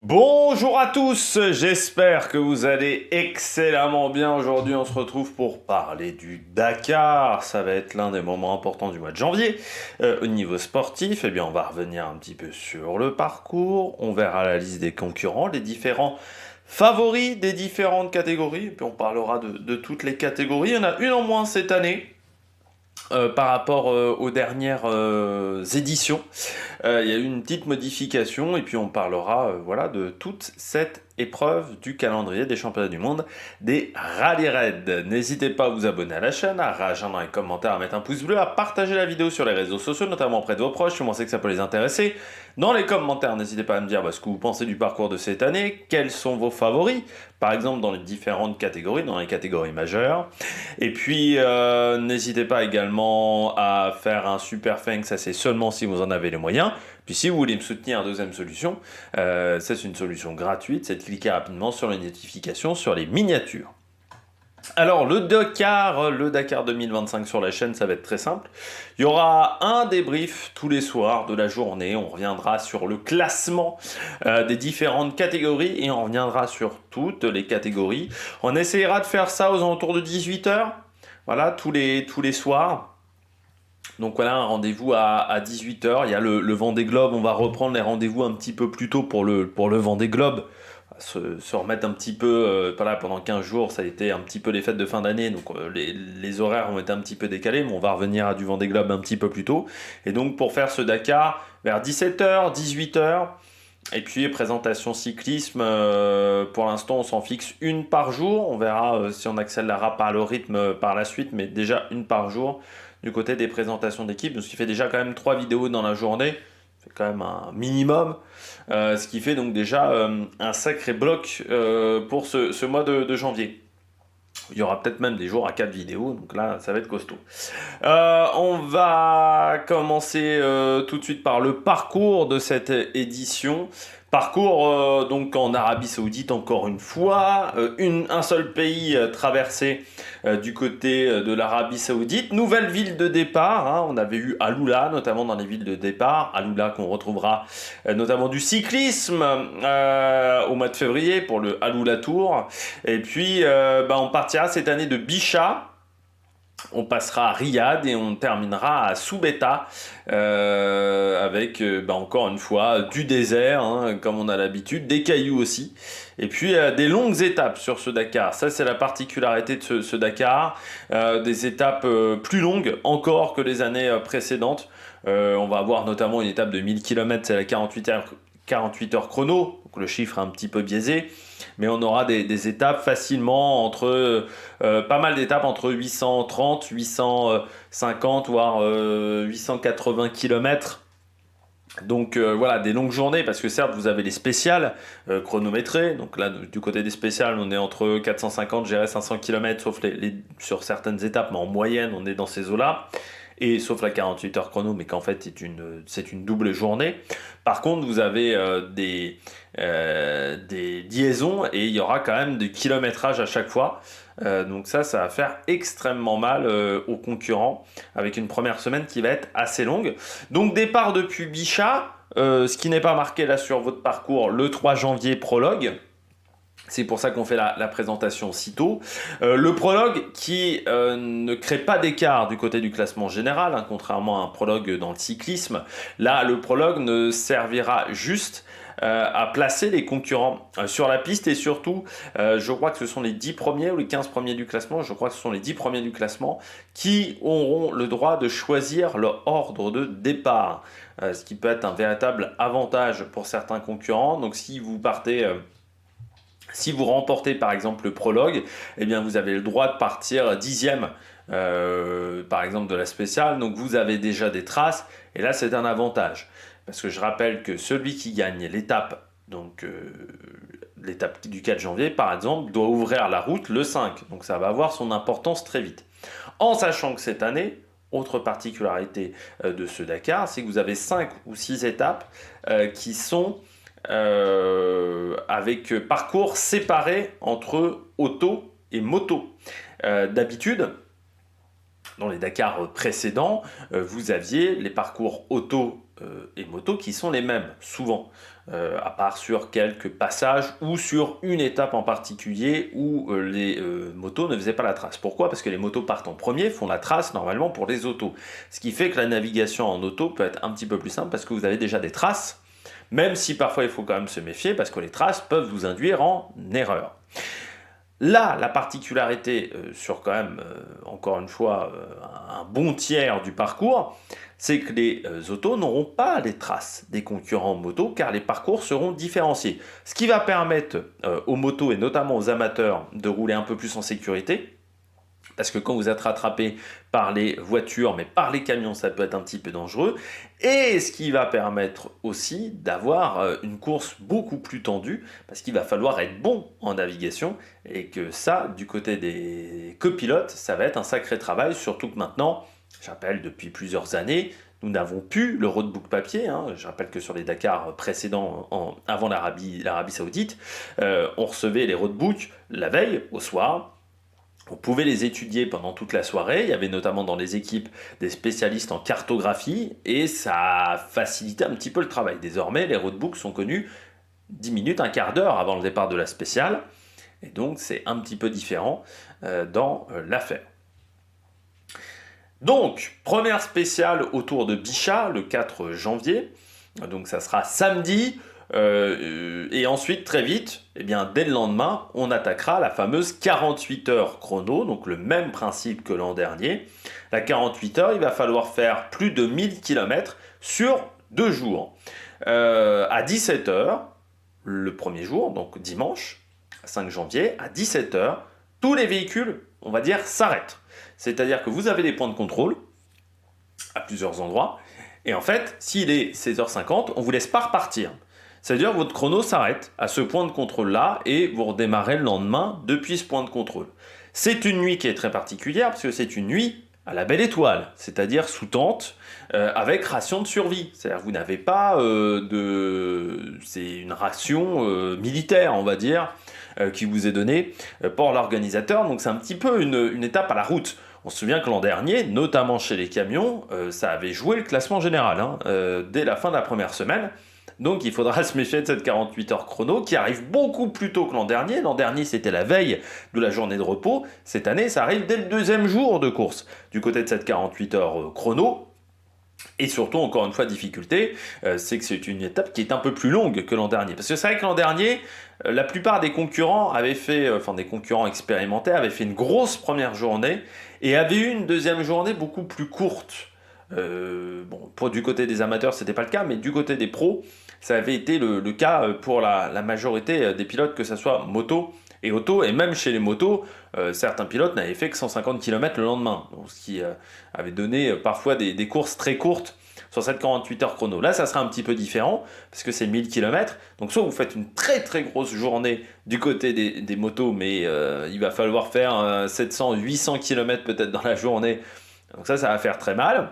Bonjour à tous, j'espère que vous allez excellemment bien. Aujourd'hui, on se retrouve pour parler du Dakar. Ça va être l'un des moments importants du mois de janvier. Au niveau sportif, eh bien, on va revenir un petit peu sur le parcours. On verra la liste des concurrents, les différents favoris des différentes catégories. Et puis, on parlera de toutes les catégories. Il y en a une en moins cette année. Par rapport aux dernières éditions. Il y a eu une petite modification et puis on parlera voilà, de toute cette épreuve du calendrier des championnats du monde des rallye raids. N'hésitez pas à vous abonner à la chaîne, à réagir dans les commentaires, à mettre un pouce bleu, à partager la vidéo sur les réseaux sociaux, notamment auprès de vos proches, si vous pensez que ça peut les intéresser. Dans les commentaires, n'hésitez pas à me dire ce que vous pensez du parcours de cette année, quels sont vos favoris, par exemple dans les différentes catégories, dans les catégories majeures. Et puis, n'hésitez pas également à faire un super thanks, ça c'est seulement si vous en avez les moyens. Puis si vous voulez me soutenir, deuxième solution, c'est une solution gratuite, c'est de cliquer rapidement sur les notifications, sur les miniatures. Alors le Dakar 2025 sur la chaîne, ça va être très simple. Il y aura un débrief tous les soirs de la journée. On reviendra sur le classement des différentes catégories et on reviendra sur toutes les catégories. On essaiera de faire ça aux alentours de 18h, voilà, tous les soirs. Donc voilà, un rendez-vous à 18h. Il y a le Vendée Globe. On va reprendre les rendez-vous un petit peu plus tôt pour le Vendée Globe. Se remettre un petit peu, voilà, pendant 15 jours, ça a été un petit peu les fêtes de fin d'année, donc les horaires ont été un petit peu décalés, mais on va revenir à du Vendée Globe un petit peu plus tôt. Et donc pour faire ce Dakar, vers 17h, 18h, et puis présentation cyclisme, pour l'instant on s'en fixe une par jour, on verra si on accélérera par le rythme par la suite, mais déjà une par jour du côté des présentations d'équipe, donc ce qui fait déjà quand même 3 vidéos dans la journée, c'est quand même un minimum, ce qui fait donc déjà un sacré bloc pour ce mois de janvier. Il y aura peut-être même des jours à 4 vidéos, donc là ça va être costaud. On va commencer tout de suite par le parcours de cette édition. Parcours donc en Arabie Saoudite encore une fois, un seul pays traversé du côté de l'Arabie Saoudite. Nouvelle ville de départ, hein. On avait eu Alula notamment dans les villes de départ. Alula qu'on retrouvera notamment du cyclisme au mois de février pour le Alula Tour. Et puis on partira cette année de Bicha. On passera à Riyad et on terminera à Soubeta avec encore une fois du désert, hein, comme on a l'habitude, des cailloux aussi, et puis des longues étapes sur ce Dakar. Ça c'est la particularité de ce Dakar, des étapes plus longues encore que les années précédentes. On va avoir notamment une étape de 1000 km, c'est la 48 heures chrono, donc le chiffre est un petit peu biaisé, mais on aura des étapes facilement entre, pas mal d'étapes entre 830, 850, voire 880 km. Donc voilà, des longues journées, parce que certes vous avez les spéciales chronométrées, donc là du côté des spéciales on est entre 450, 500 km, sauf sur certaines étapes, mais en moyenne on est dans ces eaux-là. Et sauf la 48 heures chrono, mais qu'en fait c'est une double journée. Par contre, vous avez des liaisons et il y aura quand même du kilométrage à chaque fois. Donc ça va faire extrêmement mal aux concurrents, avec une première semaine qui va être assez longue. Donc départ depuis Bichat, ce qui n'est pas marqué là sur votre parcours, le 3 janvier prologue. C'est pour ça qu'on fait la présentation si tôt. Le prologue qui ne crée pas d'écart du côté du classement général, hein, contrairement à un prologue dans le cyclisme. Là, le prologue ne servira juste à placer les concurrents sur la piste, et surtout, je crois que ce sont les 10 premiers ou les 15 premiers du classement, je crois que ce sont les 10 premiers du classement qui auront le droit de choisir leur ordre de départ, ce qui peut être un véritable avantage pour certains concurrents. Donc si vous partez... Si vous remportez par exemple le prologue, eh bien vous avez le droit de partir 10e par exemple de la spéciale, donc vous avez déjà des traces, et là c'est un avantage. Parce que je rappelle que celui qui gagne l'étape, donc l'étape du 4 janvier par exemple, doit ouvrir la route le 5, donc ça va avoir son importance très vite. En sachant que cette année, autre particularité de ce Dakar, c'est que vous avez 5 ou 6 étapes qui sont... avec parcours séparés entre auto et moto. D'habitude, Dans les Dakar précédents, vous aviez les parcours auto et moto qui sont les mêmes, souvent, à part sur quelques passages ou sur une étape en particulier où les motos ne faisaient pas la trace. Pourquoi? Parce que les motos partent en premier, font la trace normalement pour les autos. Ce qui fait que la navigation en auto peut être un petit peu plus simple parce que vous avez déjà des traces, même si parfois il faut quand même se méfier parce que les traces peuvent vous induire en erreur. Là, la particularité sur quand même, encore une fois, un bon tiers du parcours, c'est que les autos n'auront pas les traces des concurrents motos car les parcours seront différenciés. Ce qui va permettre aux motos et notamment aux amateurs de rouler un peu plus en sécurité. Parce que quand vous êtes rattrapé par les voitures, mais par les camions, ça peut être un petit peu dangereux. Et ce qui va permettre aussi d'avoir une course beaucoup plus tendue, parce qu'il va falloir être bon en navigation, et que ça, du côté des copilotes, ça va être un sacré travail, surtout que maintenant, j'appelle depuis plusieurs années, nous n'avons plus le roadbook papier. Je rappelle que sur les Dakar précédents, avant l'Arabie Saoudite, on recevait les roadbooks la veille, au soir. On pouvait les étudier pendant toute la soirée. Il y avait notamment dans les équipes des spécialistes en cartographie et ça a facilité un petit peu le travail. Désormais, les roadbooks sont connus 10 minutes, un quart d'heure avant le départ de la spéciale. Et donc, c'est un petit peu différent dans l'affaire. Donc, première spéciale autour de Bichat, le 4 janvier. Donc, ça sera samedi. Et ensuite, très vite, dès le lendemain, on attaquera la fameuse 48 heures chrono, donc le même principe que l'an dernier. La 48 heures, il va falloir faire plus de 1000 km sur 2 jours. À 17 heures, le premier jour, donc dimanche, 5 janvier, à 17 heures, tous les véhicules, on va dire, s'arrêtent. C'est-à-dire que vous avez des points de contrôle à plusieurs endroits, et en fait, s'il est 16h50, on ne vous laisse pas repartir. C'est-à-dire que votre chrono s'arrête à ce point de contrôle-là et vous redémarrez le lendemain depuis ce point de contrôle. C'est une nuit qui est très particulière parce que c'est une nuit à la belle étoile, c'est-à-dire sous tente avec ration de survie. C'est-à-dire que vous n'avez pas c'est une ration militaire, on va dire, qui vous est donnée par l'organisateur. Donc c'est un petit peu une étape à la route. On se souvient que l'an dernier, notamment chez les camions, ça avait joué le classement général dès la fin de la première semaine. Donc il faudra se méfier de cette 48 heures chrono qui arrive beaucoup plus tôt que l'an dernier. L'an dernier, c'était la veille de la journée de repos. Cette année, ça arrive dès le deuxième jour de course. Du côté de cette 48 heures chrono, et surtout, encore une fois, difficulté, c'est que c'est une étape qui est un peu plus longue que l'an dernier. Parce que c'est vrai que l'an dernier, la plupart des concurrents avaient fait, des concurrents expérimentés, avaient fait une grosse première journée et avaient eu une deuxième journée beaucoup plus courte. Du côté des amateurs, c'était pas le cas, mais du côté des pros, ça avait été le cas pour la majorité des pilotes, que ce soit moto et auto, et même chez les motos, certains pilotes n'avaient fait que 150 km le lendemain, donc ce qui avait donné parfois des courses très courtes sur cette 48 heures chrono. Là, ça sera un petit peu différent, parce que c'est 1000 km, donc soit vous faites une très très grosse journée du côté des motos, mais il va falloir faire 700, 800 km peut-être dans la journée, donc ça va faire très mal.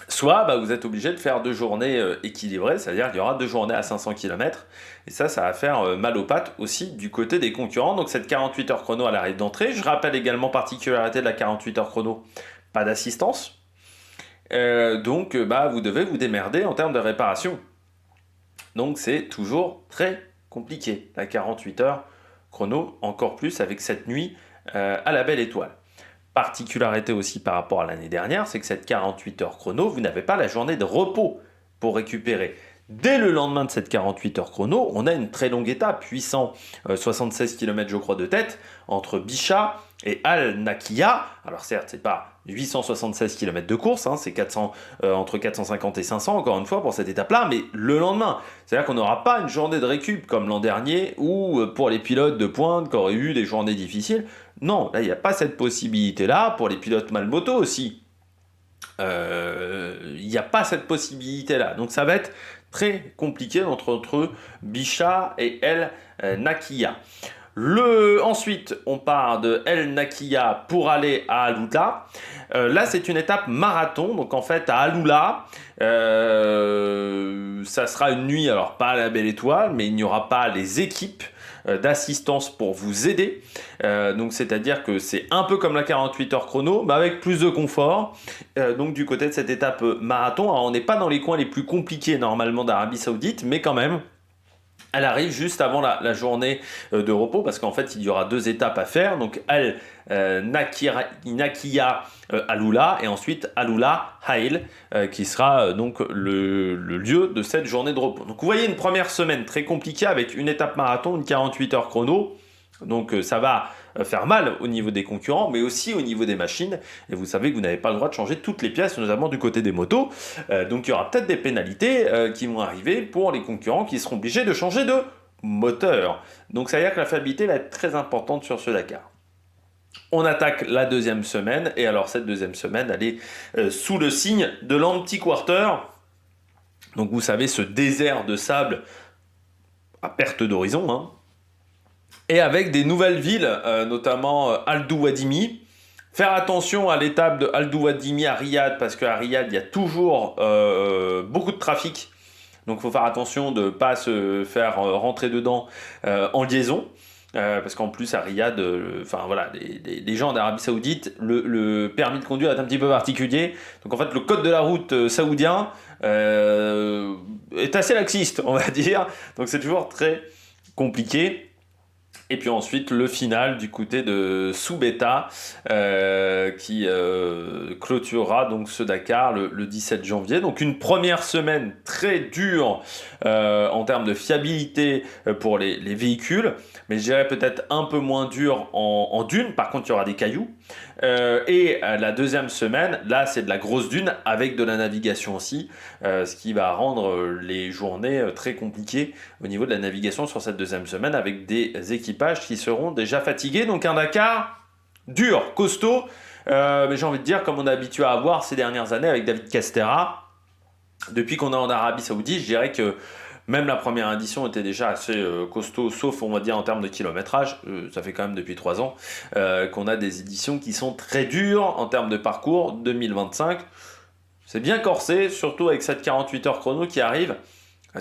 Soit vous êtes obligé de faire 2 journées équilibrées, c'est-à-dire qu'il y aura 2 journées à 500 km, et ça va faire mal aux pattes aussi du côté des concurrents. Donc cette 48 heures chrono, elle arrive d'entrée. Je rappelle également, particularité de la 48 heures chrono, pas d'assistance. Donc vous devez vous démerder en termes de réparation. Donc c'est toujours très compliqué, la 48 heures chrono, encore plus avec cette nuit à la belle étoile. Particularité aussi par rapport à l'année dernière, c'est que cette 48 heures chrono, vous n'avez pas la journée de repos pour récupérer. Dès le lendemain de cette 48 heures chrono, on a une très longue étape, 876 km je crois de tête, entre Bichat et Al-Nakia. Alors certes, c'est pas 876 km de course, c'est entre 450 et 500 encore une fois pour cette étape-là, mais le lendemain. C'est-à-dire qu'on n'aura pas une journée de récup comme l'an dernier, ou pour les pilotes de pointe qui auraient eu des journées difficiles. Non, là il n'y a pas cette possibilité-là, pour les pilotes mal moto aussi. Il n'y a pas cette possibilité-là. Donc ça va être très compliqué entre Bichat et El Nakia. Ensuite, on part de El Nakia pour aller à Alula. Là, c'est une étape marathon. Donc, en fait, à Alula, ça sera une nuit, alors pas à la Belle Étoile, mais il n'y aura pas les équipes d'assistance pour vous aider. Donc, c'est-à-dire que c'est un peu comme la 48 heures chrono, mais avec plus de confort. Donc, du côté de cette étape marathon, alors, on n'est pas dans les coins les plus compliqués normalement d'Arabie Saoudite, mais quand même. Elle arrive juste avant la journée de repos parce qu'en fait il y aura 2 étapes à faire, donc Nakia Alula et ensuite Alula Hail qui sera donc le lieu de cette journée de repos. Donc vous voyez une première semaine très compliquée avec une étape marathon, une 48 heures chrono, donc ça va faire mal au niveau des concurrents, mais aussi au niveau des machines. Et vous savez que vous n'avez pas le droit de changer toutes les pièces, notamment du côté des motos. Donc il y aura peut-être des pénalités qui vont arriver pour les concurrents qui seront obligés de changer de moteur. Donc ça veut dire que la fiabilité va être très importante sur ce Dakar. On attaque la 2e semaine, et alors cette 2e semaine, elle est sous le signe de l'Anti-Quarter. Donc vous savez, ce désert de sable à perte d'horizon, hein. Et avec des nouvelles villes, notamment Al-Douadimi. Faire attention à l'étape de Al-Douadimi à Riyad, parce qu'à Riyad, il y a toujours beaucoup de trafic. Donc il faut faire attention de ne pas se faire rentrer dedans en liaison. Parce qu'en plus, à Riyad, les gens d'Arabie Saoudite, le permis de conduire est un petit peu particulier. Donc en fait, le code de la route saoudien est assez laxiste, on va dire. Donc c'est toujours très compliqué. Et puis ensuite, le final du côté de Soubeta qui clôturera donc ce Dakar le 17 janvier. Donc une première semaine très dure en termes de fiabilité pour les véhicules, mais je dirais peut-être un peu moins dur en dune. Par contre, il y aura des cailloux. Et la 2e semaine, là, c'est de la grosse dune avec de la navigation aussi, ce qui va rendre les journées très compliquées au niveau de la navigation sur cette 2e semaine avec des équipages qui seront déjà fatigués. Donc un Dakar dur, costaud, mais j'ai envie de dire comme on est habitué à avoir ces dernières années avec David Castera. Depuis qu'on est en Arabie Saoudite, je dirais que même la première édition était déjà assez costaud, sauf on va dire en termes de kilométrage. Ça fait quand même depuis 3 ans qu'on a des éditions qui sont très dures en termes de parcours. 2025, c'est bien corsé, surtout avec cette 48 heures chrono qui arrive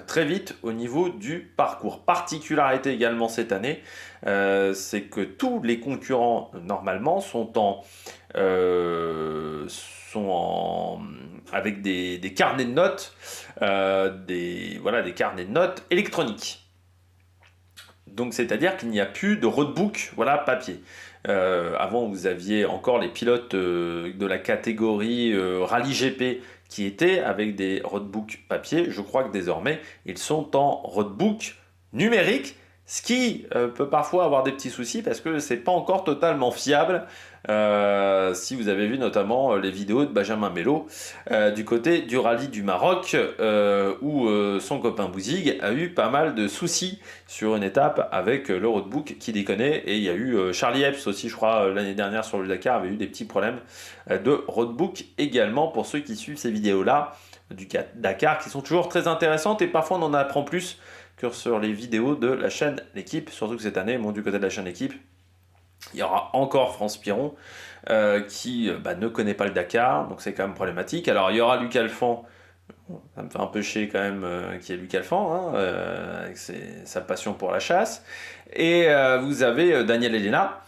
très vite au niveau du parcours. Particularité également cette année, c'est que tous les concurrents normalement sont avec des carnets de notes, des carnets de notes électroniques. Donc c'est-à-dire qu'il n'y a plus de roadbook papier. Avant vous aviez encore les pilotes de la catégorie Rallye GP qui étaient avec des roadbooks papier. Je crois que désormais ils sont en roadbook numérique, ce qui peut parfois avoir des petits soucis parce que c'est pas encore totalement fiable. Si vous avez vu notamment les vidéos de Benjamin Mello du côté du rallye du Maroc où son copain Bouzig a eu pas mal de soucis sur une étape avec le roadbook qui déconnait, et il y a eu Charlie Epps aussi, je crois, l'année dernière sur le Dakar avait eu des petits problèmes de roadbook également. Pour ceux qui suivent ces vidéos là du Dakar, qui sont toujours très intéressantes, et parfois on en apprend plus que sur les vidéos de la chaîne L'Équipe, surtout que cette année, du côté de la chaîne L'Équipe, il y aura encore France Piron qui ne connaît pas le Dakar, donc c'est quand même problématique. Alors il y aura Luc Alphand, ça me fait un peu chier quand même qui est Luc Alphand, avec sa passion pour la chasse. Et vous avez Daniel Elena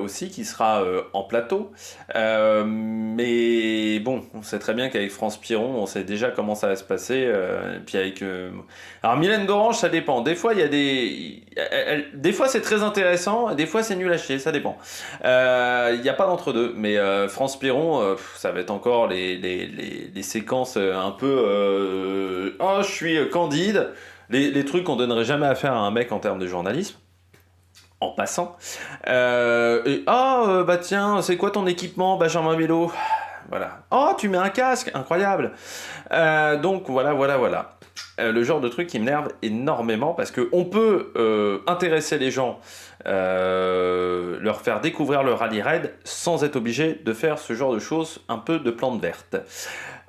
aussi qui sera en plateau. Mais bon, on sait très bien qu'avec France Piron, on sait déjà comment ça va se passer. Et puis avec, alors Mylène Dorange, ça dépend. Des fois, il y a des fois c'est très intéressant, des fois c'est nul à chier, ça dépend. Il n'y a pas d'entre-deux. Mais France Piron, ça va être encore les séquences un peu... oh, je suis candide. Les trucs qu'on donnerait jamais à faire à un mec en termes de journalisme. En passant. Tiens, c'est quoi ton équipement, Benjamin Mello? Voilà. Oh, tu mets un casque, incroyable. Donc voilà. Le genre de truc qui m'énerve énormément parce qu'on peut intéresser les gens, leur faire découvrir le rallye raid sans être obligé de faire ce genre de choses, un peu de plantes vertes.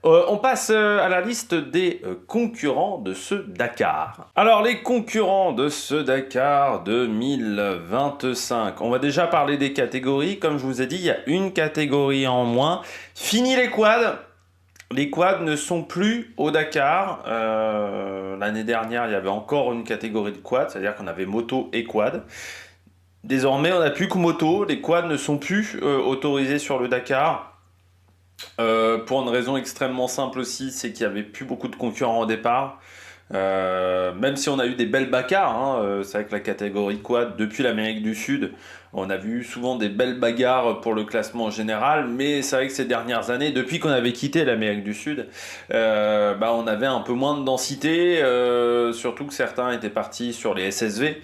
On passe à la liste des concurrents de ce Dakar. Alors les concurrents de ce Dakar 2025, on va déjà parler des catégories. Comme je vous ai dit, il y a une catégorie en moins. Fini les quads. Les quads ne sont plus au Dakar. L'année dernière, il y avait encore une catégorie de quads, c'est-à-dire qu'on avait moto et quad. Désormais, on n'a plus que moto. Les quads ne sont plus autorisés sur le Dakar. Pour une raison extrêmement simple aussi, c'est qu'il n'y avait plus beaucoup de concurrents au départ. Même si on a eu des belles bagarres, hein, c'est vrai que la catégorie quad, depuis l'Amérique du Sud, on a vu souvent des belles bagarres pour le classement général, mais c'est vrai que ces dernières années, depuis qu'on avait quitté l'Amérique du Sud, on avait un peu moins de densité, surtout que certains étaient partis sur les SSV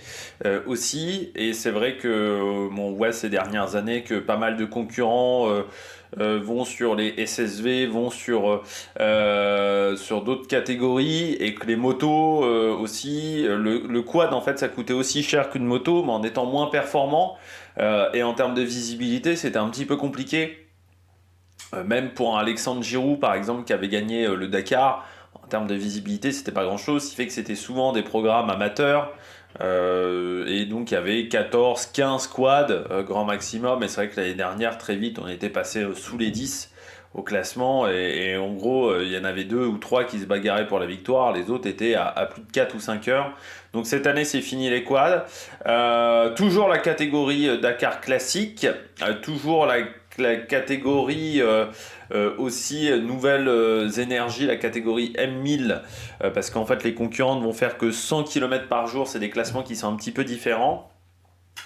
aussi, et c'est vrai que on voit ces dernières années que pas mal de concurrents vont sur les SSV, vont sur d'autres catégories, et que les motos aussi, le quad en fait ça coûtait aussi cher qu'une moto, mais en étant moins performant, et en termes de visibilité c'était un petit peu compliqué. Même pour un Alexandre Giroud par exemple qui avait gagné le Dakar, en termes de visibilité c'était pas grand chose, ce qui fait que c'était souvent des programmes amateurs. Et donc il y avait 14-15 quads grand maximum, et c'est vrai que l'année dernière très vite on était passé sous les 10 au classement, et en gros il y en avait 2 ou 3 qui se bagarraient pour la victoire, les autres étaient à plus de 4 ou 5 heures. Donc cette année c'est fini les quads. Toujours la catégorie Dakar classique, toujours la catégorie aussi nouvelles énergies, la catégorie M1000, parce qu'en fait les concurrents ne vont faire que 100 km par jour, c'est des classements qui sont un petit peu différents.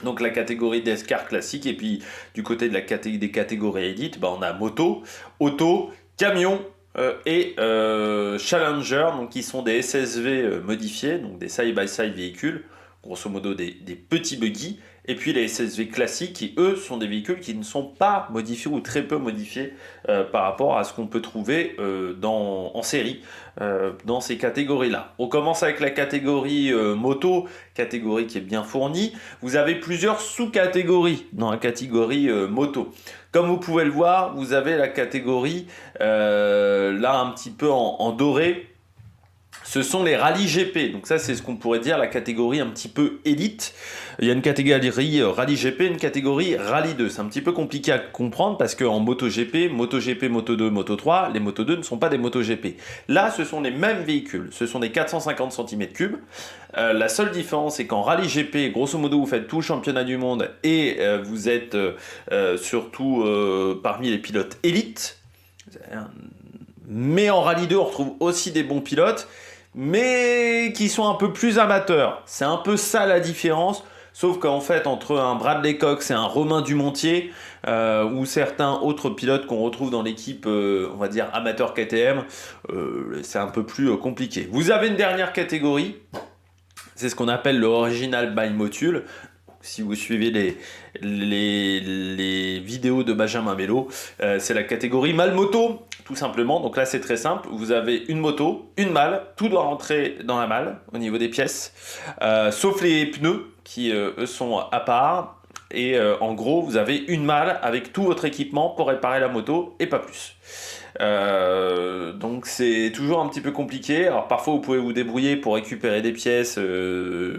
Donc la catégorie d'escar classique, et puis du côté de des catégories Elite, on a moto, auto, camion et Challenger, donc qui sont des SSV modifiés, donc des side-by-side véhicules, grosso modo des petits buggy, et puis les SSV classiques qui eux sont des véhicules qui ne sont pas modifiés ou très peu modifiés par rapport à ce qu'on peut trouver en série dans ces catégories-là. On commence avec la catégorie moto, catégorie qui est bien fournie. Vous avez plusieurs sous-catégories dans la catégorie moto. Comme vous pouvez le voir, vous avez la catégorie là un petit peu en doré. Ce sont les rallyes GP, donc ça c'est ce qu'on pourrait dire la catégorie un petit peu élite. Il y a une catégorie rallye GP, une catégorie rallye 2. C'est un petit peu compliqué à comprendre parce qu'en MotoGP, MotoGP, Moto2, Moto3, les Moto2 ne sont pas des MotoGP. Là, ce sont les mêmes véhicules, ce sont des 450 cm3. La seule différence, c'est qu'en rallye GP, grosso modo, vous faites tout le championnat du monde et vous êtes surtout parmi les pilotes élites. Mais en rallye 2, on retrouve aussi des bons pilotes, mais qui sont un peu plus amateurs. C'est un peu ça la différence, sauf qu'en fait, entre un Bradley Cox et un Romain Dumontier, ou certains autres pilotes qu'on retrouve dans l'équipe, on va dire amateur KTM, c'est un peu plus compliqué. Vous avez une dernière catégorie, c'est ce qu'on appelle le Original by Motul. Si vous suivez les vidéos de Benjamin Mello, c'est la catégorie malle moto, tout simplement. Donc là, c'est très simple. Vous avez une moto, une malle, tout doit rentrer dans la malle au niveau des pièces, sauf les pneus qui, eux, sont à part. Et en gros, vous avez une malle avec tout votre équipement pour réparer la moto et pas plus. Donc c'est toujours un petit peu compliqué. Alors parfois, vous pouvez vous débrouiller pour récupérer des pièces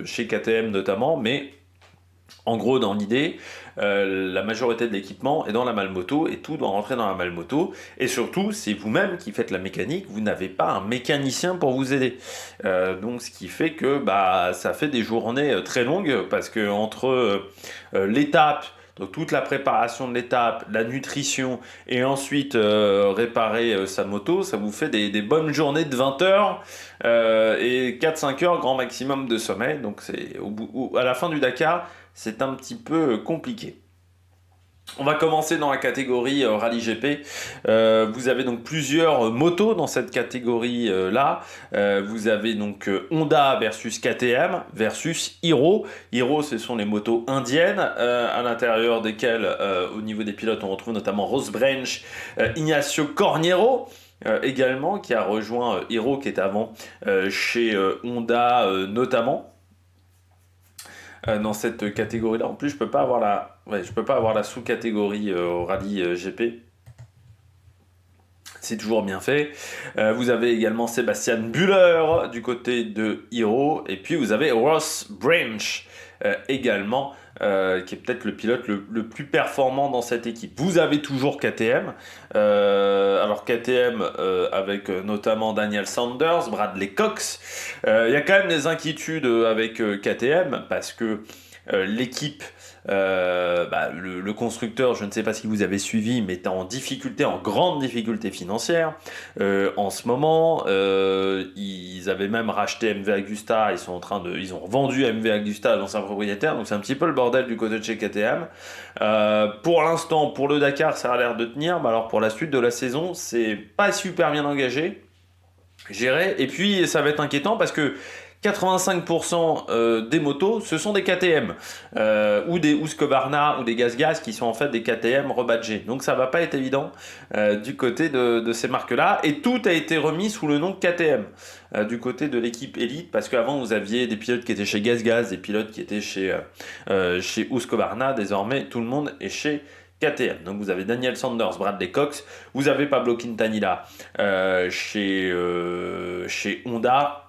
chez KTM notamment, mais en gros, dans l'idée, la majorité de l'équipement est dans la malle moto et tout doit rentrer dans la malle moto. Et surtout, c'est vous-même qui faites la mécanique, vous n'avez pas un mécanicien pour vous aider. Donc, ce qui fait que ça fait des journées très longues parce que entre l'étape, donc toute la préparation de l'étape, la nutrition et ensuite réparer sa moto, ça vous fait des bonnes journées de 20 heures et 4-5 heures grand maximum de sommeil. Donc, c'est à la fin du Dakar, c'est un petit peu compliqué. On va commencer dans la catégorie Rallye GP. Vous avez donc plusieurs motos dans cette catégorie-là. Vous avez donc Honda versus KTM versus Hero. Hero, ce sont les motos indiennes, à l'intérieur desquelles, au niveau des pilotes, on retrouve notamment Ross Branch, Ignacio Corniero. Également, qui a rejoint Hero, qui était avant chez Honda notamment. Dans cette catégorie-là. En plus, je peux pas avoir la sous-catégorie au rallye GP. C'est toujours bien fait. Vous avez également Sebastian Buller du côté de Hero. Et puis vous avez Ross Branch également, qui est peut-être le pilote le plus performant dans cette équipe. Vous avez toujours KTM. Alors KTM avec notamment Daniel Sanders, Bradley Cox. Il y a quand même des inquiétudes avec KTM parce que l'équipe, le constructeur, je ne sais pas si vous avez suivi, mais est en difficulté, en grande difficulté financière. En ce moment, ils avaient même racheté MV Agusta, ils ont vendu MV Agusta à l'ancien propriétaire, donc c'est un petit peu le bordel du côté de chez KTM. Pour l'instant, pour le Dakar, ça a l'air de tenir, mais alors pour la suite de la saison, c'est pas super bien engagé, géré, et puis ça va être inquiétant parce que 85% des motos, ce sont des KTM, ou des Husqvarna ou des GasGas qui sont en fait des KTM rebadgés. Donc ça va pas être évident du côté de ces marques-là. Et tout a été remis sous le nom de KTM du côté de l'équipe Elite, parce qu'avant vous aviez des pilotes qui étaient chez GasGas, des pilotes qui étaient chez Husqvarna. Désormais, tout le monde est chez KTM. Donc vous avez Daniel Sanders, Bradley Cox, vous avez Pablo Quintanilla chez Honda,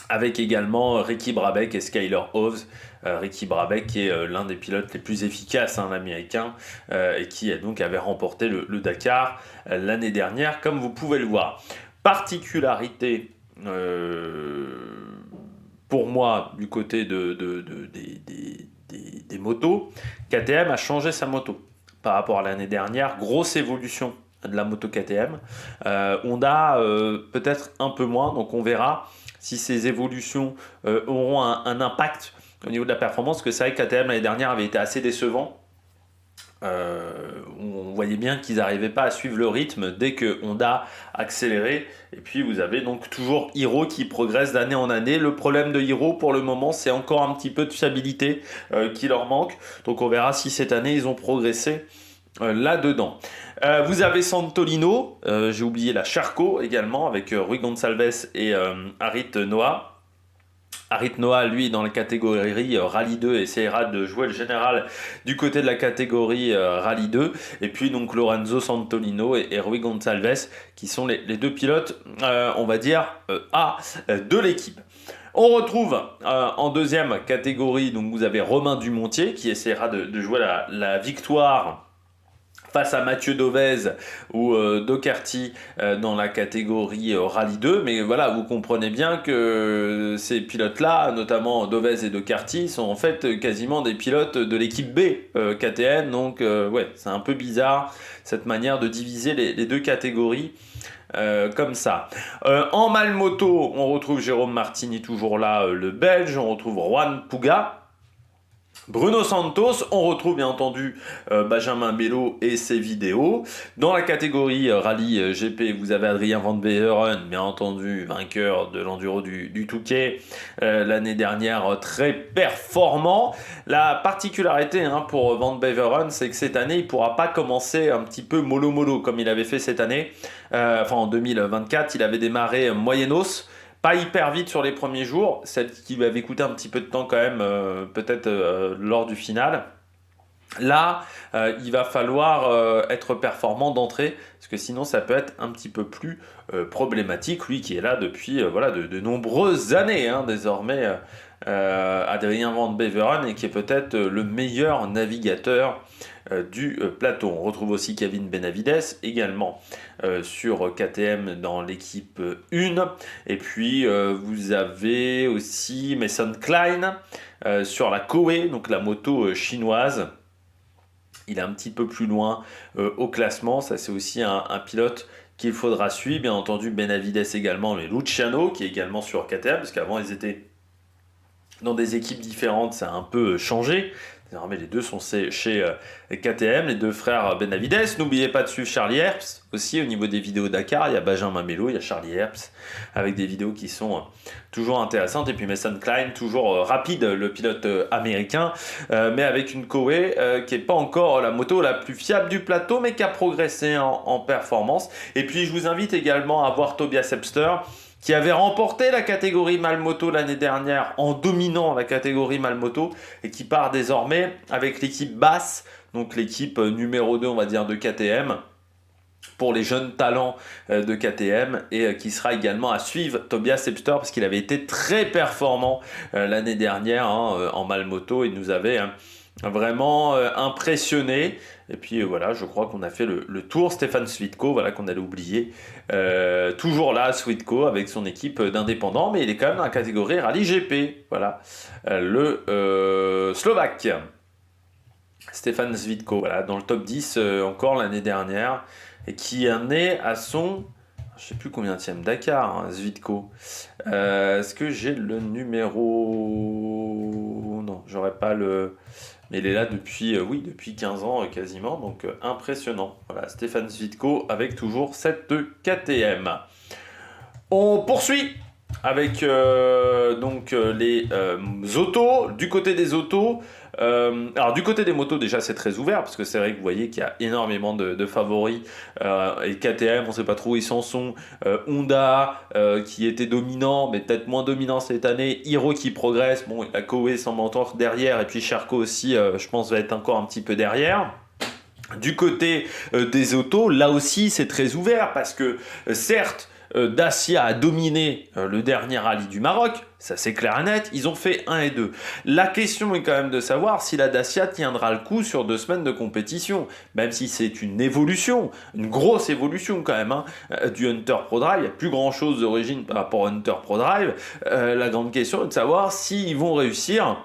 avec également Ricky Brabec et Skyler Hoves. Ricky Brabec qui est l'un des pilotes les plus efficaces, l'américain, et qui donc avait remporté le Dakar l'année dernière, comme vous pouvez le voir. Particularité pour moi du côté des motos, KTM a changé sa moto par rapport à l'année dernière. Grosse évolution de la moto KTM. Honda peut-être un peu moins, donc on verra si ces évolutions auront un impact au niveau de la performance, parce que c'est vrai que KTM l'année dernière avait été assez décevant. On voyait bien qu'ils n'arrivaient pas à suivre le rythme dès que Honda accélérait. Et puis vous avez donc toujours Hero qui progresse d'année en année. Le problème de Hero pour le moment, c'est encore un petit peu de fiabilité qui leur manque. Donc on verra si cette année ils ont progressé là-dedans. Vous avez Santolino, j'ai oublié la Charco également, avec Rui Gonçalves et Harit Noah. Harit Noah, lui, dans la catégorie Rallye 2, essaiera de jouer le général du côté de la catégorie Rallye 2. Et puis donc Lorenzo Santolino et Rui Gonçalves, qui sont les deux pilotes, on va dire, A de l'équipe. On retrouve en deuxième catégorie, donc vous avez Romain Dumontier, qui essaiera de jouer la victoire face à Mathieu Dovez ou Doherty dans la catégorie Rallye 2. Mais voilà, vous comprenez bien que ces pilotes-là, notamment Dovez et Doherty, sont en fait quasiment des pilotes de l'équipe B KTM. Donc ouais, c'est un peu bizarre cette manière de diviser les deux catégories. Comme ça. En Malmoto, on retrouve Jérôme Martini, toujours là, le Belge. On retrouve Juan Puga. Bruno Santos, on retrouve bien entendu Benjamin Bello et ses vidéos. Dans la catégorie Rallye GP, vous avez Adrien Van Beveren, bien entendu, vainqueur de l'enduro du Touquet l'année dernière, très performant. La particularité pour Van Beveren, c'est que cette année, il ne pourra pas commencer un petit peu mollo-mollo comme il avait fait cette année. En 2024, il avait démarré moyennos. Pas hyper vite sur les premiers jours, celle qui lui avait coûté un petit peu de temps quand même, peut-être lors du final. Là, il va falloir être performant d'entrée, parce que sinon ça peut être un petit peu plus problématique. Lui qui est là depuis de nombreuses années, désormais, Adrien Van Beveren, et qui est peut-être le meilleur navigateur du plateau. On retrouve aussi Kevin Benavides, également sur KTM dans l'équipe 1. Et puis vous avez aussi Mason Klein sur la Koei, donc la moto chinoise. Il est un petit peu plus loin au classement. Ça, c'est aussi un pilote qu'il faudra suivre. Bien entendu, Benavides également, mais Luciano, qui est également sur KTM, parce qu'avant, ils étaient dans des équipes différentes. Ça a un peu changé. Désormais, les deux sont chez KTM, les deux frères Benavides. N'oubliez pas de suivre Charlie Herps aussi au niveau des vidéos Dakar. Il y a Benjamin Bello, il y a Charlie Herps avec des vidéos qui sont toujours intéressantes. Et puis Mason Klein, toujours rapide, le pilote américain, mais avec une Koei qui n'est pas encore la moto la plus fiable du plateau, mais qui a progressé en performance. Et puis je vous invite également à voir Tobias Epster, qui avait remporté la catégorie Malmoto l'année dernière en dominant la catégorie Malmoto, et qui part désormais avec l'équipe basse, donc l'équipe numéro 2 on va dire de KTM, pour les jeunes talents de KTM et qui sera également à suivre Tobias Epster parce qu'il avait été très performant l'année dernière en Malmoto. Il nous avait vraiment impressionné. Et puis voilà, je crois qu'on a fait le tour. Stefan Svitko, voilà, qu'on allait oublier. Toujours là, Svitko, avec son équipe d'indépendants, mais il est quand même dans la catégorie Rallye GP. Voilà, le Slovaque. Stefan Svitko, voilà, dans le top 10 encore l'année dernière, et qui en est à son, je ne sais plus combienième Dakar, Svitko. Est-ce que j'ai le numéro? Non, j'aurais pas le... Mais il est là depuis, depuis 15 ans quasiment, donc impressionnant. Voilà, Stefan Svitko avec toujours cette KTM. On poursuit avec les autos. Du côté des autos, alors du côté des motos déjà c'est très ouvert parce que c'est vrai que vous voyez qu'il y a énormément de favoris et KTM on ne sait pas trop où ils s'en sont. Honda qui était dominant mais peut-être moins dominant cette année. Hiro qui progresse, bon la Koei semble encore derrière et puis Sherco aussi je pense va être encore un petit peu derrière. Du côté des autos là aussi c'est très ouvert parce que certes Dacia a dominé le dernier rallye du Maroc, ça c'est clair et net, ils ont fait 1 et 2. La question est quand même de savoir si la Dacia tiendra le coup sur 2 semaines de compétition, même si c'est une évolution, une grosse évolution quand même, du Hunter ProDrive, il n'y a plus grand chose d'origine par rapport au Hunter ProDrive, la grande question est de savoir s'ils vont réussir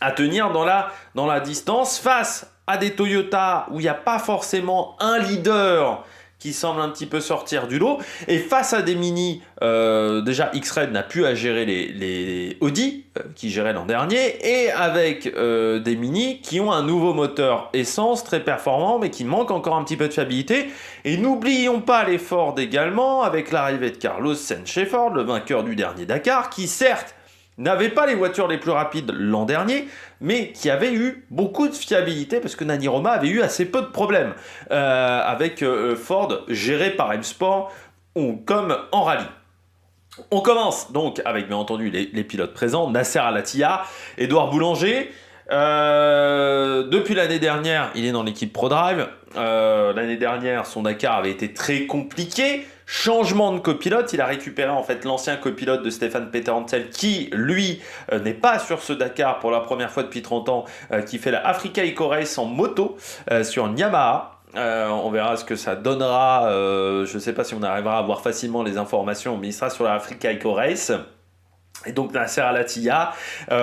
à tenir dans la distance face à des Toyota où il n'y a pas forcément un leader qui semble un petit peu sortir du lot, et face à des Mini, déjà X-Red n'a plus à gérer les Audi, qui géraient l'an dernier, et avec des Mini qui ont un nouveau moteur essence très performant, mais qui manque encore un petit peu de fiabilité, et n'oublions pas les Ford également, avec l'arrivée de Carlos Sainz chez Ford, le vainqueur du dernier Dakar, qui certes n'avait pas les voitures les plus rapides l'an dernier, mais qui avait eu beaucoup de fiabilité parce que Nani Roma avait eu assez peu de problèmes avec Ford géré par M-Sport comme en rallye. On commence donc avec bien entendu les pilotes présents, Nasser Al-Attiyah, Édouard Boulanger. Depuis l'année dernière, il est dans l'équipe ProDrive. L'année dernière, son Dakar avait été très compliqué. Changement de copilote, il a récupéré en fait l'ancien copilote de Stéphane Peter Hansel qui, lui, n'est pas sur ce Dakar pour la première fois depuis 30 ans, qui fait la Africa Eco Race en moto sur une Yamaha. On verra ce que ça donnera. Je ne sais pas si on arrivera à avoir facilement les informations, mais il sera sur la Africa Eco Race. Et donc Nasser Al-Attiyah,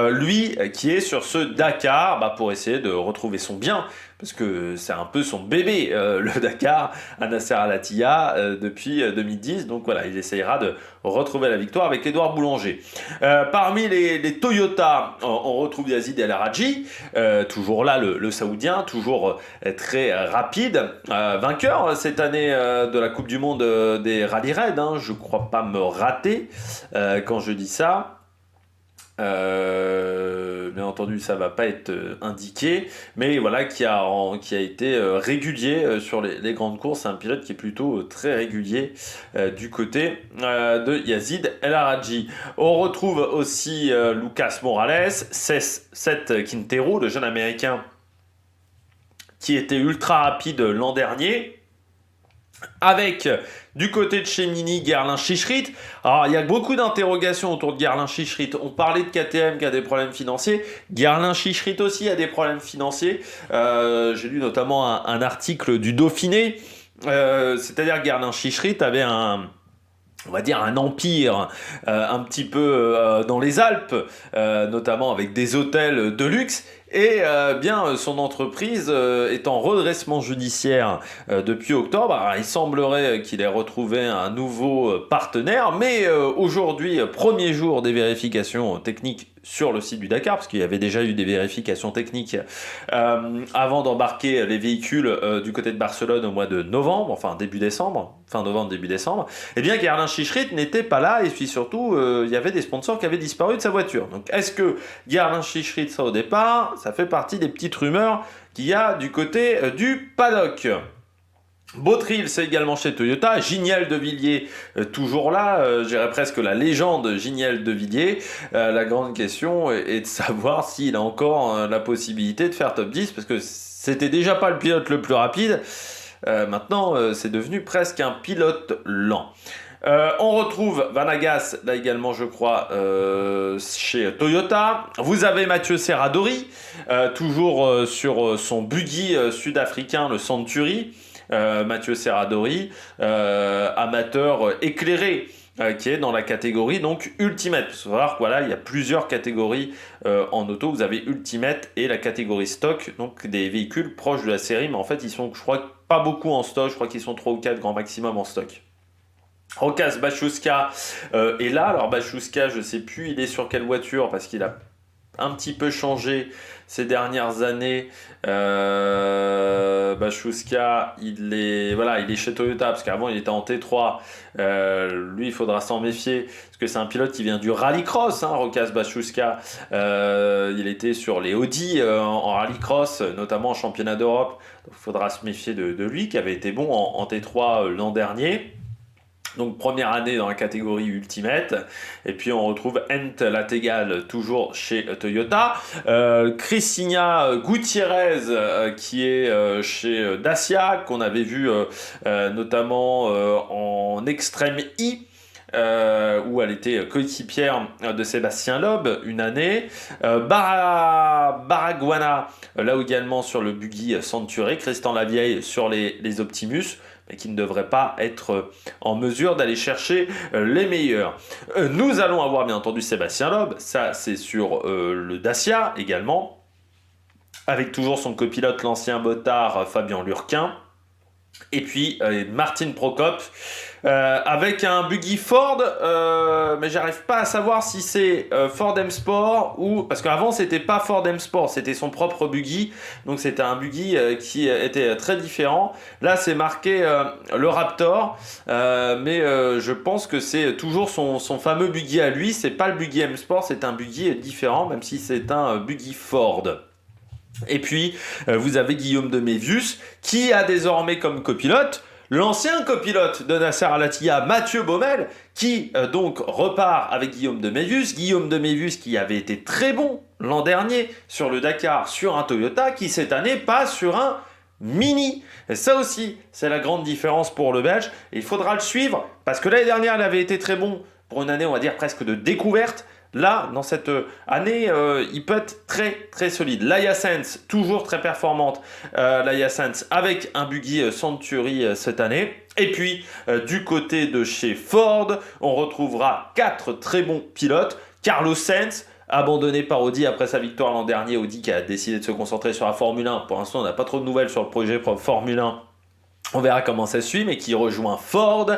lui qui est sur ce Dakar pour essayer de retrouver son bien, parce que c'est un peu son bébé, le Dakar, à Nasser Al-Attiyah depuis 2010. Donc voilà, il essayera de retrouver la victoire avec Édouard Boulanger. Parmi les Toyota, on retrouve Yazid El Araji, toujours là le Saoudien, toujours très rapide, vainqueur cette année de la Coupe du Monde des Rallye Raid, je crois pas me rater quand je dis ça. Bien entendu ça va pas être indiqué, mais voilà qui a été régulier sur les grandes courses. C'est un pilote qui est plutôt très régulier du côté de Yazid El Araji. On retrouve aussi Lucas Morales, Seth Quintero, le jeune américain qui était ultra rapide l'an dernier. Avec du côté de chez Mini, Guerlain Chichrit. Alors il y a beaucoup d'interrogations autour de Guerlain Chichrit. On parlait de KTM qui a des problèmes financiers. Guerlain Chichrit aussi a des problèmes financiers. J'ai lu notamment un article du Dauphiné. C'est-à-dire que Guerlain Chichrit avait un empire un petit peu dans les Alpes, notamment avec des hôtels de luxe. Et son entreprise est en redressement judiciaire depuis octobre. Alors, il semblerait qu'il ait retrouvé un nouveau partenaire, mais aujourd'hui, premier jour des vérifications techniques sur le site du Dakar, parce qu'il y avait déjà eu des vérifications techniques avant d'embarquer les véhicules du côté de Barcelone au mois de novembre, fin novembre, début décembre, et bien Guerlain Chichrit n'était pas là, et puis surtout, il y avait des sponsors qui avaient disparu de sa voiture. Donc est-ce que Guerlain Chichrit sera au départ? Ça fait partie des petites rumeurs qu'il y a du côté du paddock. Beautril, c'est également chez Toyota. Giniel de Villiers, toujours là. Je dirais presque la légende Giniel de Villiers. La grande question est de savoir s'il a encore la possibilité de faire top 10, parce que c'était déjà pas le pilote le plus rapide. Maintenant, c'est devenu presque un pilote lent. On retrouve Vanagas, là également je crois, chez Toyota. Vous avez Mathieu Serradori, toujours sur son buggy sud-africain, le Century. Mathieu Serradori, amateur éclairé. Qui est dans la catégorie donc Ultimate. Il faut savoir que voilà, il y a plusieurs catégories en auto. Vous avez Ultimate et la catégorie stock, donc des véhicules proches de la série, mais en fait ils sont, je crois, pas beaucoup en stock. Je crois qu'ils sont 3 ou 4 grand maximum en stock. Rokas Bachuska est là. Alors Bachuska, je sais plus il est sur quelle voiture parce qu'il a un petit peu changé ces dernières années. Bachuska, il est chez Toyota parce qu'avant il était en T3. Lui, il faudra s'en méfier parce que c'est un pilote qui vient du rallycross, hein, Rokas Bachuska. Il était sur les Audi en rallycross, notamment en championnat d'Europe. Donc il faudra se méfier de lui, qui avait été bon en T3 l'an dernier. Donc première année dans la catégorie Ultimate. Et puis on retrouve Ent Lategal toujours chez Toyota. Cristina Gutiérrez qui est chez Dacia, qu'on avait vu notamment en Extreme E. Où elle était coéquipière de Sébastien Loeb une année. Baragwana, là également sur le buggy Century. Christian Lavieille sur les Optimus, mais qui ne devrait pas être en mesure d'aller chercher les meilleurs. Nous allons avoir bien entendu Sébastien Loeb, ça c'est sur le Dacia également, avec toujours son copilote, l'ancien botard Fabien Lurquin. Et puis Martin Prokop avec un buggy Ford, mais j'arrive pas à savoir si c'est Ford M-Sport ou parce qu'avant c'était pas Ford M-Sport, c'était son propre buggy, donc c'était un buggy qui était très différent. Là c'est marqué le Raptor, mais je pense que c'est toujours son fameux buggy à lui. C'est pas le buggy M-Sport, c'est un buggy différent, même si c'est un buggy Ford. Et puis, vous avez Guillaume de Mévius, qui a désormais comme copilote l'ancien copilote de Nasser Al-Attiyah, Mathieu Baumel, qui donc repart avec Guillaume de Mévius. Guillaume de Mévius qui avait été très bon l'an dernier sur le Dakar, sur un Toyota, qui cette année passe sur un Mini. Et ça aussi, c'est la grande différence pour le Belge. Et il faudra le suivre, parce que l'année dernière, il avait été très bon pour une année, on va dire, presque de découverte. Là, dans cette année, il peut être très très solide. Laia Sanz, toujours très performante. Laia Sanz avec un buggy Century cette année. Et puis, du côté de chez Ford, on retrouvera 4 très bons pilotes. Carlos Sainz, abandonné par Audi après sa victoire l'an dernier. Audi qui a décidé de se concentrer sur la Formule 1. Pour l'instant, on n'a pas trop de nouvelles sur le projet Formule 1. On verra comment ça suit, mais qui rejoint Ford,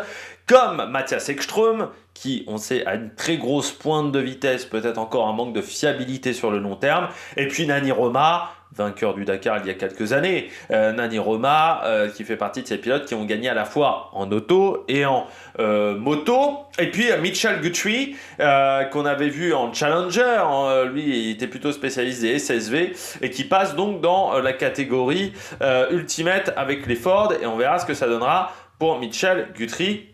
comme Matthias Ekström, qui, on sait, a une très grosse pointe de vitesse, peut-être encore un manque de fiabilité sur le long terme. Et puis Nani Roma, vainqueur du Dakar il y a quelques années. Nani Roma, qui fait partie de ces pilotes qui ont gagné à la fois en auto et en moto. Et puis Mitchell Guthrie, qu'on avait vu en Challenger. Lui, il était plutôt spécialisé des SSV et qui passe donc dans la catégorie Ultimate avec les Ford. Et on verra ce que ça donnera pour Mitchell Guthrie,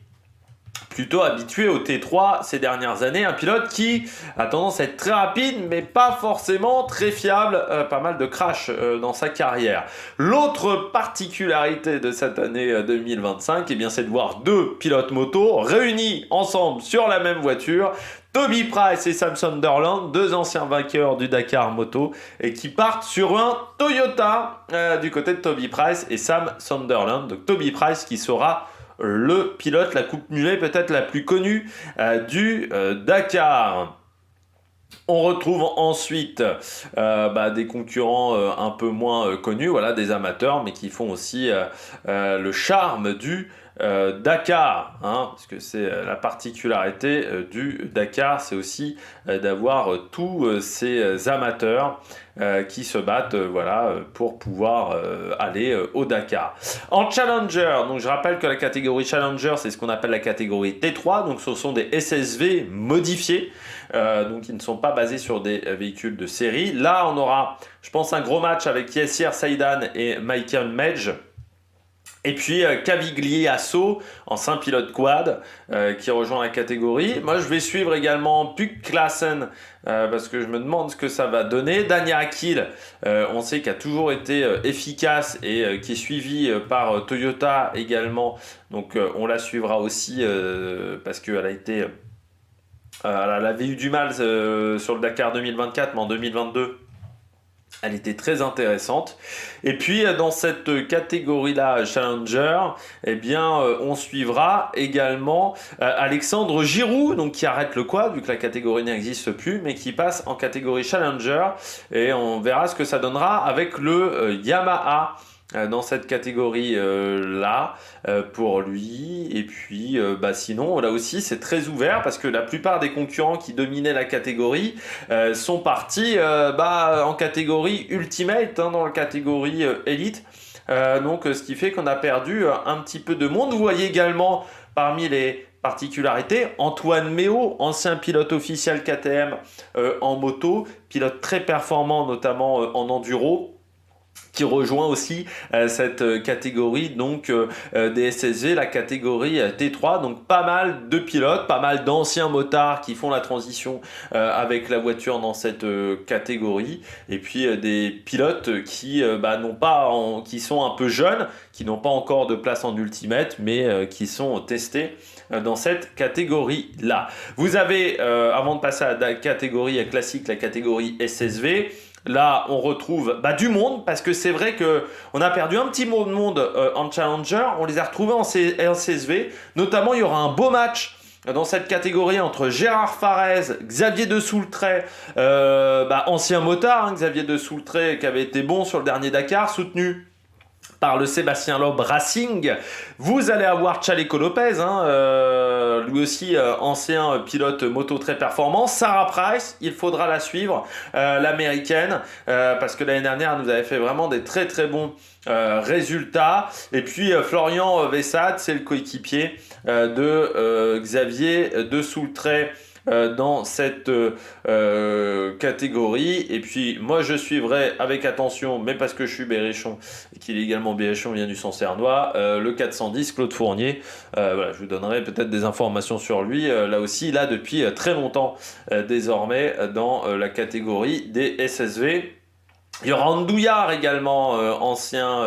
plutôt habitué au T3 ces dernières années, un pilote qui a tendance à être très rapide mais pas forcément très fiable, pas mal de crash dans sa carrière. L'autre particularité de cette année 2025, eh bien, c'est de voir 2 pilotes moto réunis ensemble sur la même voiture. Toby Price et Sam Sunderland, 2 anciens vainqueurs du Dakar moto, et qui partent sur un Toyota du côté de Toby Price et Sam Sunderland. Donc Toby Price qui sera le pilote, la coupe mulet peut-être la plus connue du Dakar. On retrouve ensuite des concurrents un peu moins connus, voilà, des amateurs, mais qui font aussi le charme du Dakar, hein, parce que c'est la particularité du Dakar, c'est aussi d'avoir tous ces amateurs qui se battent pour pouvoir aller au Dakar. En Challenger, donc je rappelle que la catégorie Challenger, c'est ce qu'on appelle la catégorie T3, donc ce sont des SSV modifiés, donc ils ne sont pas basés sur des véhicules de série. Là, on aura, je pense, un gros match avec Yassir Saïdan et Michael Medj. Et puis Cavigliasso, ancien pilote quad, qui rejoint la catégorie. Moi, je vais suivre également Puk Klassen, parce que je me demande ce que ça va donner. Dania Akil, on sait qu'il a toujours été efficace et qui est suivi par Toyota également. Donc on la suivra aussi parce qu'elle a été... elle avait eu du mal sur le Dakar 2024, mais en 2022... elle était très intéressante. Et puis dans cette catégorie-là, Challenger, eh bien, on suivra également Alexandre Giroux, donc qui arrête le quad, vu que la catégorie n'existe plus, mais qui passe en catégorie Challenger. Et on verra ce que ça donnera avec le Yamaha dans cette catégorie-là pour lui. Et puis sinon, là aussi, c'est très ouvert parce que la plupart des concurrents qui dominaient la catégorie sont partis en catégorie Ultimate, dans la catégorie Elite. Donc, ce qui fait qu'on a perdu un petit peu de monde. Vous voyez également parmi les particularités, Antoine Méo, ancien pilote officiel KTM en moto, pilote très performant notamment en enduro, qui rejoint aussi cette catégorie donc des SSV, la catégorie T3. Donc pas mal de pilotes, pas mal d'anciens motards qui font la transition avec la voiture dans cette catégorie. Et puis des pilotes qui qui sont un peu jeunes, qui n'ont pas encore de place en Ultimate, mais qui sont testés dans cette catégorie-là. Vous avez, avant de passer à la catégorie classique, la catégorie SSV, là, on retrouve du monde, parce que c'est vrai qu'on a perdu un petit mot de monde en Challenger, on les a retrouvés en CSV. Notamment, il y aura un beau match dans cette catégorie entre Gérard Farès, Xavier de Soultray, ancien motard, Xavier de Soultray qui avait été bon sur le dernier Dakar, soutenu par le Sébastien Loeb Racing. Vous allez avoir Chaleco Lopez, lui aussi ancien pilote moto très performant. Sarah Price, il faudra la suivre, l'américaine, parce que l'année dernière, elle nous avait fait vraiment des très très bons résultats. Et puis Florian Vessade, c'est le coéquipier de Xavier de Soultray dans cette catégorie. Et puis moi je suivrai avec attention, mais parce que je suis Berrichon et qu'il est également Berrichon, vient du Sancernois, le 410 Claude Fournier. Je vous donnerai peut-être des informations sur lui là aussi, là depuis très longtemps désormais dans la catégorie des SSV. Il y aura Andouillard également, ancien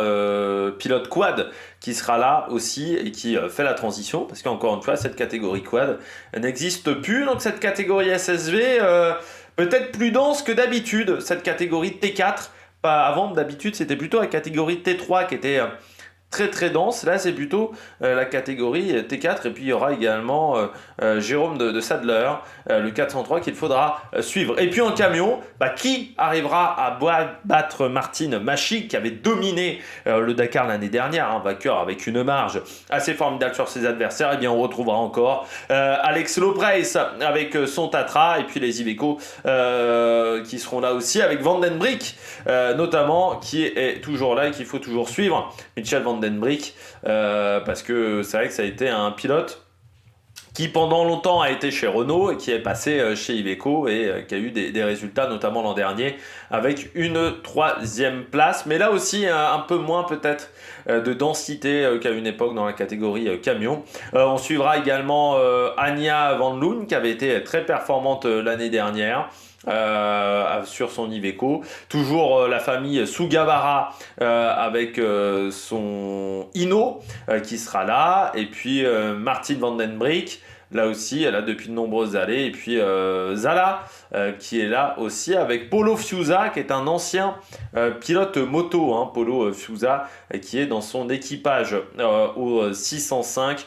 pilote quad, qui sera là aussi et qui fait la transition, parce qu'encore une fois, cette catégorie quad n'existe plus. Donc cette catégorie SSV, peut-être plus dense que d'habitude, cette catégorie T4. Avant, d'habitude, c'était plutôt la catégorie T3 qui était très très dense. Là, c'est plutôt la catégorie T4. Et puis, il y aura également Jérôme de Sadler, le 403, qu'il faudra suivre. Et puis, en camion, qui arrivera à battre Martin Machy, qui avait dominé le Dakar l'année dernière, vainqueur avec une marge assez formidable sur ses adversaires. Et bien, on retrouvera encore Alex Lopreis avec son Tatra, et puis les Iveco qui seront là aussi, avec Vandenbroucke notamment, qui est toujours là et qu'il faut toujours suivre. Michel Vandenbroucke, parce que c'est vrai que ça a été un pilote qui pendant longtemps a été chez Renault et qui est passé chez Iveco et qui a eu des résultats, notamment l'an dernier, avec une 3e place. Mais là aussi, un peu moins peut-être de densité qu'à une époque dans la catégorie camion. On suivra également Anya Van Loon, qui avait été très performante l'année dernière. Sur son Iveco, toujours la famille Sugawara avec son Hino qui sera là, et puis Martin Vandenbroucke, là aussi elle a depuis de nombreuses années, et puis Zala qui est là aussi avec Polo Fiusa, qui est un ancien pilote moto, Polo Fiusa, qui est dans son équipage au 605.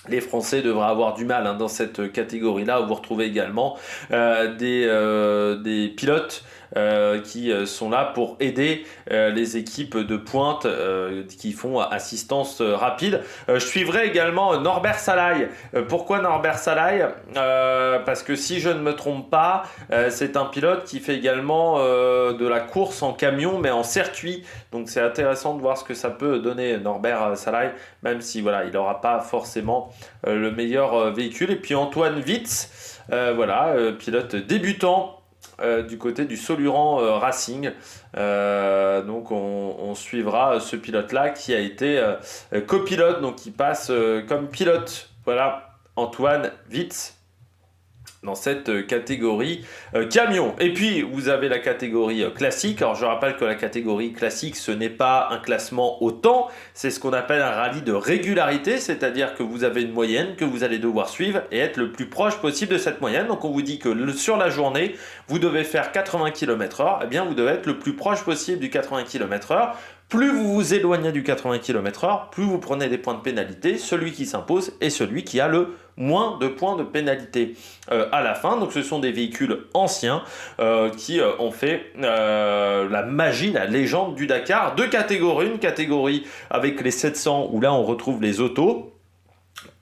Les Français devraient avoir du mal dans cette catégorie-là, où vous retrouvez également des pilotes qui sont là pour aider les équipes de pointe qui font assistance rapide. Je suivrai également Norbert Salaï. Pourquoi Norbert Salaï ? Parce que si je ne me trompe pas, c'est un pilote qui fait également de la course en camion, mais en circuit. Donc c'est intéressant de voir ce que ça peut donner, Norbert Salaï, même si il n'aura pas forcément le meilleur véhicule. Et puis Antoine Witz, pilote débutant du côté du Soluran Racing. Donc on suivra ce pilote-là qui a été copilote, donc qui passe comme pilote. Voilà, Antoine Vitz dans cette catégorie camion. Et puis, vous avez la catégorie classique. Alors, je rappelle que la catégorie classique, ce n'est pas un classement au temps, c'est ce qu'on appelle un rallye de régularité, c'est-à-dire que vous avez une moyenne que vous allez devoir suivre et être le plus proche possible de cette moyenne. Donc, on vous dit que sur la journée, vous devez faire 80 km/h, eh bien, vous devez être le plus proche possible du 80 km/h. Plus vous vous éloignez du 80 km/h, plus vous prenez des points de pénalité. Celui qui s'impose est celui qui a le moins de points de pénalité à la fin. Donc ce sont des véhicules anciens qui ont fait la magie, la légende du Dakar. Deux catégories, une catégorie avec les 700 où là on retrouve les autos.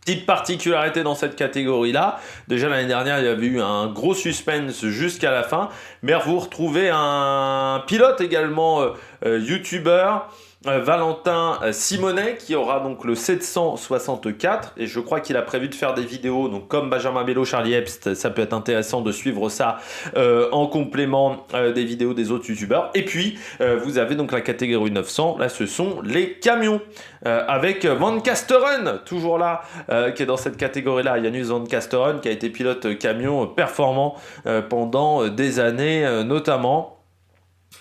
Petite particularité dans cette catégorie-là, déjà l'année dernière il y avait eu un gros suspense jusqu'à la fin, mais vous retrouvez un pilote également youtubeur, Valentin Simonet, qui aura donc le 764, et je crois qu'il a prévu de faire des vidéos, donc comme Benjamin Bello, Charlie Hebst, ça peut être intéressant de suivre ça en complément des vidéos des autres youtubeurs. Et puis vous avez donc la catégorie 900, là ce sont les camions, avec Van Kasteren, toujours là, qui est dans cette catégorie-là, Janus Van Kasteren, qui a été pilote camion performant pendant des années notamment.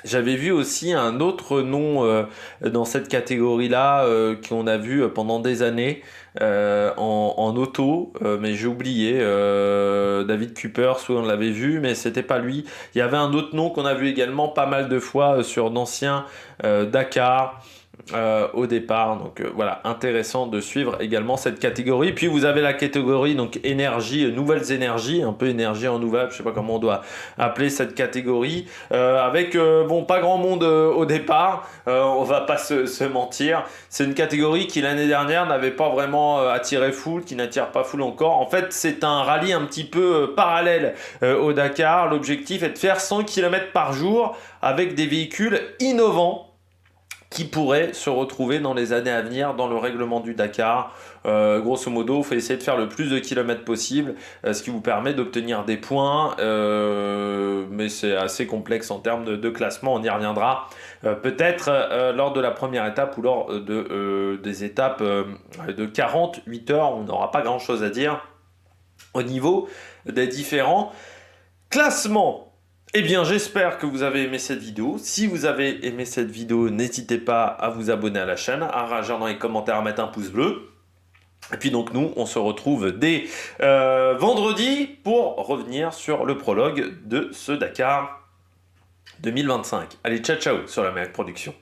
J'avais vu aussi un autre nom dans cette catégorie-là qu'on a vu pendant des années en auto, mais j'ai oublié. David Cooper, soit on l'avait vu, mais c'était pas lui. Il y avait un autre nom qu'on a vu également pas mal de fois sur d'anciens Dakar. Au départ, donc voilà, intéressant de suivre également cette catégorie. Puis vous avez la catégorie donc énergie, nouvelles énergies, un peu énergie renouvelable, je sais pas comment on doit appeler cette catégorie, avec bon, pas grand monde au départ, on va pas se mentir. C'est une catégorie qui l'année dernière n'avait pas vraiment attiré foule, qui n'attire pas foule encore. En fait, c'est un rallye un petit peu parallèle au Dakar. L'objectif est de faire 100 km par jour avec des véhicules innovants qui pourrait se retrouver dans les années à venir dans le règlement du Dakar. Grosso modo, il faut essayer de faire le plus de kilomètres possible, ce qui vous permet d'obtenir des points, mais c'est assez complexe en termes de classement, on y reviendra peut-être lors de la première étape ou lors des étapes de 48 heures, on n'aura pas grand chose à dire au niveau des différents classements. Eh bien, j'espère que vous avez aimé cette vidéo. Si vous avez aimé cette vidéo, n'hésitez pas à vous abonner à la chaîne, à réagir dans les commentaires, à mettre un pouce bleu. Et puis donc nous, on se retrouve dès vendredi pour revenir sur le prologue de ce Dakar 2025. Allez, ciao ciao sur la Méric Production.